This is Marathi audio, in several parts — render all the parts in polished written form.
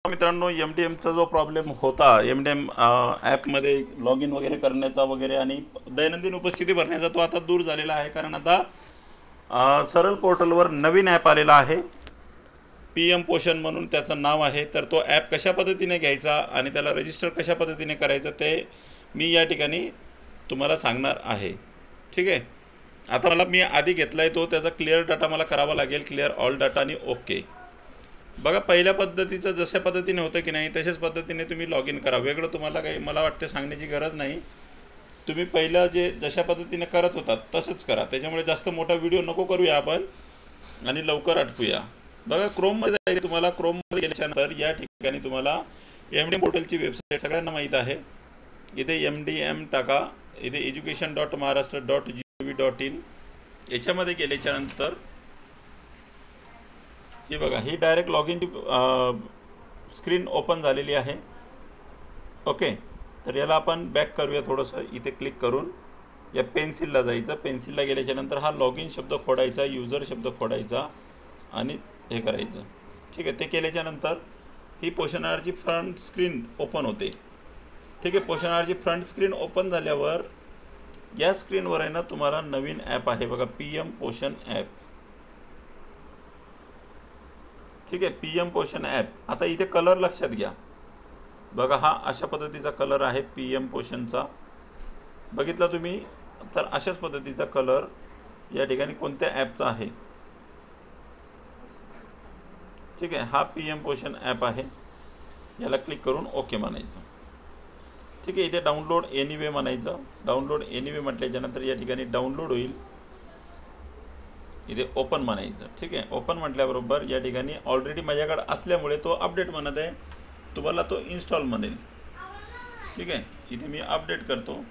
मित्रांनो, MDMचा जो प्रॉब्लेम होता, MDM ॲपमध्ये लॉग इन वगैरे करण्याचा वगैरे आणि दैनंदिन उपस्थिती भरण्याचा, तो आता दूर झालेला आहे. कारण आता सरळ पोर्टलवर नवीन ॲप आलेला आहे, PM पोषण म्हणून त्याचं नाव आहे. तर तो ॲप कशा पद्धतीने घ्यायचा आणि त्याला रजिस्टर कशा पद्धतीने करायचं ते मी या ठिकाणी तुम्हाला सांगणार आहे. ठीक आहे. आता मला मी आधी घेतला आहे तो, त्याचा क्लिअर डाटा मला करावा लागेल, क्लिअर ऑल डाटा आणि ओके. बघा, पहिल्या पद्धतीचं जशा पद्धतीने होतं की नाही तशाच पद्धतीने तुम्ही लॉग इन करा. वेगळं तुम्हाला काही मला वाटते सांगण्याची गरज नाही. तुम्ही पहिलं जे जशा पद्धतीने करत होतात तसंच करा. त्याच्यामुळे जास्त मोठा व्हिडिओ नको करूया आपण आणि लवकर आटपूया. बघा, क्रोममध्ये जायचं तुम्हाला. क्रोममध्ये गेल्याच्यानंतर या ठिकाणी तुम्हाला MDM पोर्टलची वेबसाईट सगळ्यांना माहीत आहे. इथे MDM टाका. इथे education.maharashtra.gov.in याच्यामध्ये गेल्याच्यानंतर हे बघा, ही डायरेक्ट लॉग इनची स्क्रीन ओपन झालेली आहे. ओके, तर याला आपण बॅक करूया थोडंसं. इथे क्लिक करून या पेन्सिलला जायचं. पेन्सिलला गेल्याच्यानंतर हा लॉग इन शब्द खोडायचा, युजर शब्द खोडायचा आणि हे करायचं. ठीक आहे. ते केल्याच्यानंतर ही पोषणाची फ्रंट स्क्रीन ओपन होते. ठीक आहे. पोषणाची फ्रंट स्क्रीन ओपन झाल्यावर या स्क्रीनवर आहे ना तुम्हाला नवीन ॲप आहे बघा, PM पोषण ॲप. ठीक आहे. PM पोषण ॲप. आता इथे कलर लक्षात घ्या. बघा, हा अशा पद्धतीचा कलर आहे PM पोषणचा. बघितला तुम्ही? तर अशाच पद्धतीचा कलर या ठिकाणी कोणत्या ॲपचा आहे. ठीक आहे. हा PM पोषण ॲप आहे. याला क्लिक करून ओके म्हणायचं. ठीक आहे. इथे डाउनलोड एनिवे म्हणायचं. डाउनलोड एनिवे म्हटल्याच्यानंतर या ठिकाणी डाउनलोड होईल. इथे ओपन म्हणायचं. ठीक आहे. ओपन म्हटल्याबरोबर या ठिकाणी ऑलरेडी माझ्याकडे असल्यामुळे तो अपडेट म्हणत आहे. तुम्हाला तो इन्स्टॉल म्हणेल. ठीक आहे. इथे मी अपडेट करतो.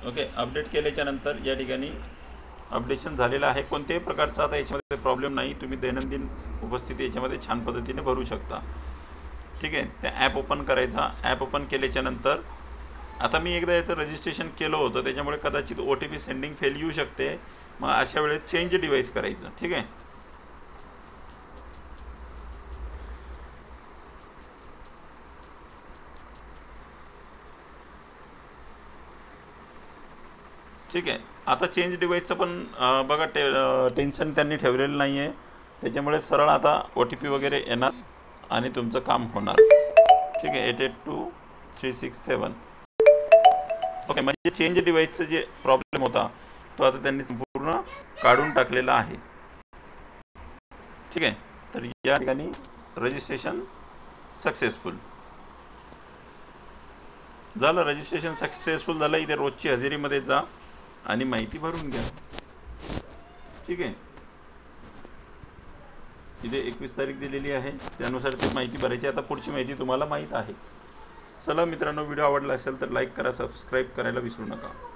ओके, अपडेट केल्याच्यानंतर या ठिकाणी अपडेशन झालेलं आहे. कोणत्याही प्रकारचा आता याच्यामध्ये प्रॉब्लेम नाही. तुम्ही दैनंदिन उपस्थिती याच्यामध्ये छान पद्धतीने भरू शकता. ठीक आहे. त्या ॲप ओपन करायचा. ॲप ओपन केल्याच्यानंतर आता मी एकदा याचं रजिस्ट्रेशन केलं होतं, त्याच्यामुळे कदाचित OTP सेंडिंग फेल येऊ शकते. मग अशा वेळेस चेंज डिव्हाइस करायचं. ठीक आहे. ठीक आहे. आता चेंज डिव्हाइसचं पण बघा टेन्शन त्यांनी ठेवलेलं नाही आहे. त्याच्यामुळे सरळ आता OTP वगैरे येणार आणि तुमचं काम होणार. ठीक आहे. 882367. ओके, म्हणजे चेंज डिव्हाइसचं जे प्रॉब्लेम होता तो आता त्यांनी संपूर्ण काढून टाकलेला आहे. ठीक आहे. तर या ठिकाणी रजिस्ट्रेशन सक्सेसफुल झालं. रजिस्ट्रेशन सक्सेसफुल झालं. इथे रोजची हजेरीमध्ये जा आणि माहिती भरून घ्या. ठीक आहे. इथे 21 तारीख दिलेली आहे, त्यानुसार ती माहिती भरायची. आता पुढची माहिती तुम्हाला माहीत आहेच. चला मित्रांनो, व्हिडिओ आवडला असेल तर लाईक करा, सबस्क्राईब करायला विसरू नका.